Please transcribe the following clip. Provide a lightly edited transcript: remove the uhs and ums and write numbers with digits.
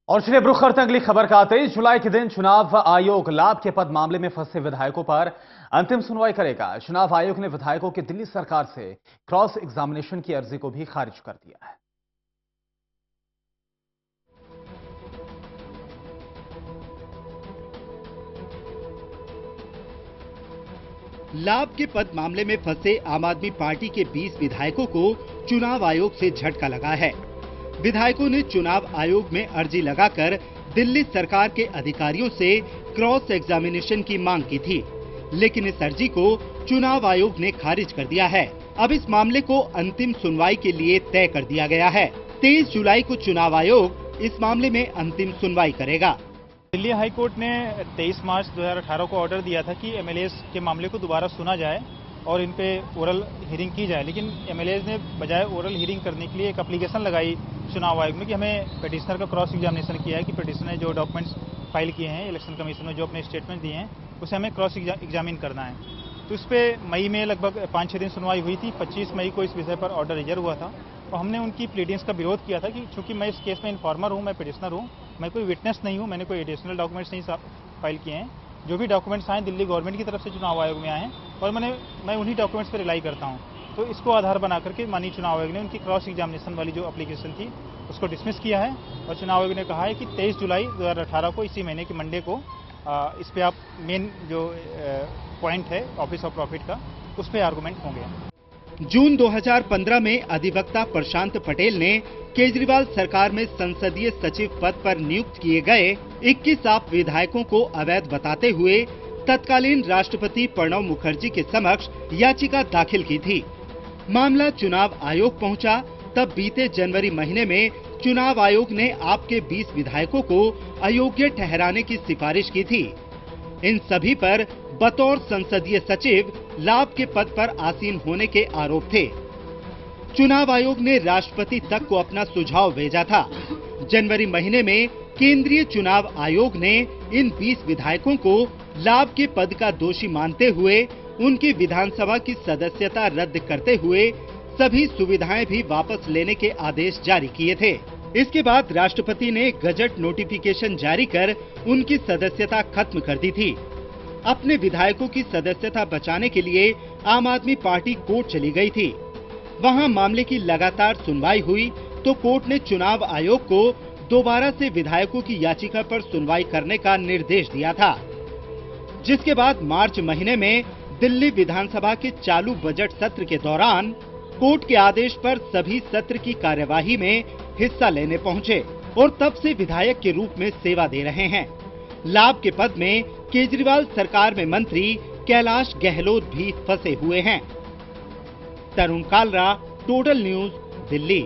और चलिए रुख करते हैं अगली खबर का। 23 जुलाई के दिन चुनाव आयोग लाभ के पद मामले में फंसे विधायकों पर अंतिम सुनवाई करेगा। चुनाव आयोग ने विधायकों की दिल्ली सरकार से क्रॉस एग्जामिनेशन की अर्जी को भी खारिज कर दिया है। लाभ के पद मामले में फंसे आम आदमी पार्टी के 20 विधायकों को चुनाव आयोग से झटका लगा है। विधायकों ने चुनाव आयोग में अर्जी लगाकर दिल्ली सरकार के अधिकारियों से क्रॉस एग्जामिनेशन की मांग की थी, लेकिन इस अर्जी को चुनाव आयोग ने खारिज कर दिया है। अब इस मामले को अंतिम सुनवाई के लिए तय कर दिया गया है। 23 जुलाई को चुनाव आयोग इस मामले में अंतिम सुनवाई करेगा। दिल्ली हाई कोर्ट ने 23 मार्च 2018 को ऑर्डर दिया था कि एमएलएज के मामले को दोबारा सुना जाए और इन पे ओरल हियरिंग की जाए, लेकिन एमएलएज ने बजाय ओरल हियरिंग करने के लिए एक एप्लीकेशन लगाई चुनाव आयोग में कि हमें पिटिशनर का क्रॉस एग्जामिनेशन किया है कि पिटिशनर ने जो डॉक्यूमेंट्स फाइल किए हैं इलेक्शन कमीशन में, जो अपने स्टेटमेंट दिए हैं, उसे हमें क्रॉस एग्जामिन करना है। तो इस पे मई में लगभग 5-6 दिन सुनवाई हुई थी। 25 मई को इस विषय पर ऑर्डर रिजर्व हुआ था और हमने उनकी प्लीडिंग्स का विरोध किया था कि चूंकि मैं इस केस में इन्फॉर्मर हूं, मैं पिटिशनर हूं, मैं कोई विटनेस नहीं हूं, मैंने कोई एडिशनल डॉक्यूमेंट्स नहीं फाइल किए हैं। जो भी डॉक्यूमेंट्स आए दिल्ली गवर्नमेंट की तरफ से चुनाव आयोग में आए हैं और मैं उन्हीं डॉक्यूमेंट्स पर रिलाई करता हूं। तो इसको आधार बना करके माननीय चुनाव आयोग ने उनकी क्रॉस एग्जामिनेशन वाली जो एप्लीकेशन थी उसको डिसमिस किया है और चुनाव आयोग ने कहा है कि 23 जुलाई 2018 को, इसी महीने के मंडे को, इस पे आप मेन जो पॉइंट है ऑफिस ऑफ प्रॉफिट का, उस पे आर्गुमेंट होंगे। जून 2015 में अधिवक्ता प्रशांत पटेल ने केजरीवाल सरकार में संसदीय सचिव पद पर नियुक्त किए गए 21 आप विधायकों को अवैध बताते हुए तत्कालीन राष्ट्रपति प्रणब मुखर्जी के समक्ष याचिका दाखिल की थी। मामला चुनाव आयोग पहुंचा, तब बीते जनवरी महीने में चुनाव आयोग ने आपके 20 विधायकों को अयोग्य ठहराने की सिफारिश की थी। इन सभी पर बतौर संसदीय सचिव लाभ के पद पर आसीन होने के आरोप थे। चुनाव आयोग ने राष्ट्रपति तक को अपना सुझाव भेजा था। जनवरी महीने में केंद्रीय चुनाव आयोग ने इन 20 विधायकों को लाभ के पद का दोषी मानते हुए उनकी विधानसभा की सदस्यता रद्द करते हुए सभी सुविधाएं भी वापस लेने के आदेश जारी किए थे। इसके बाद राष्ट्रपति ने गजट नोटिफिकेशन जारी कर उनकी सदस्यता खत्म कर दी थी। अपने विधायकों की सदस्यता बचाने के लिए आम आदमी पार्टी कोर्ट चली गई थी। वहां मामले की लगातार सुनवाई हुई तो कोर्ट ने चुनाव आयोग को दोबारा से विधायकों की याचिका पर सुनवाई करने का निर्देश दिया था, जिसके बाद मार्च महीने में दिल्ली विधानसभा के चालू बजट सत्र के दौरान कोर्ट के आदेश पर सभी सत्र की कार्यवाही में हिस्सा लेने पहुंचे और तब से विधायक के रूप में सेवा दे रहे हैं। लाभ के पद में केजरीवाल सरकार में मंत्री कैलाश गहलोत भी फंसे हुए हैं। तरुण कालरा, टोटल न्यूज़, दिल्ली।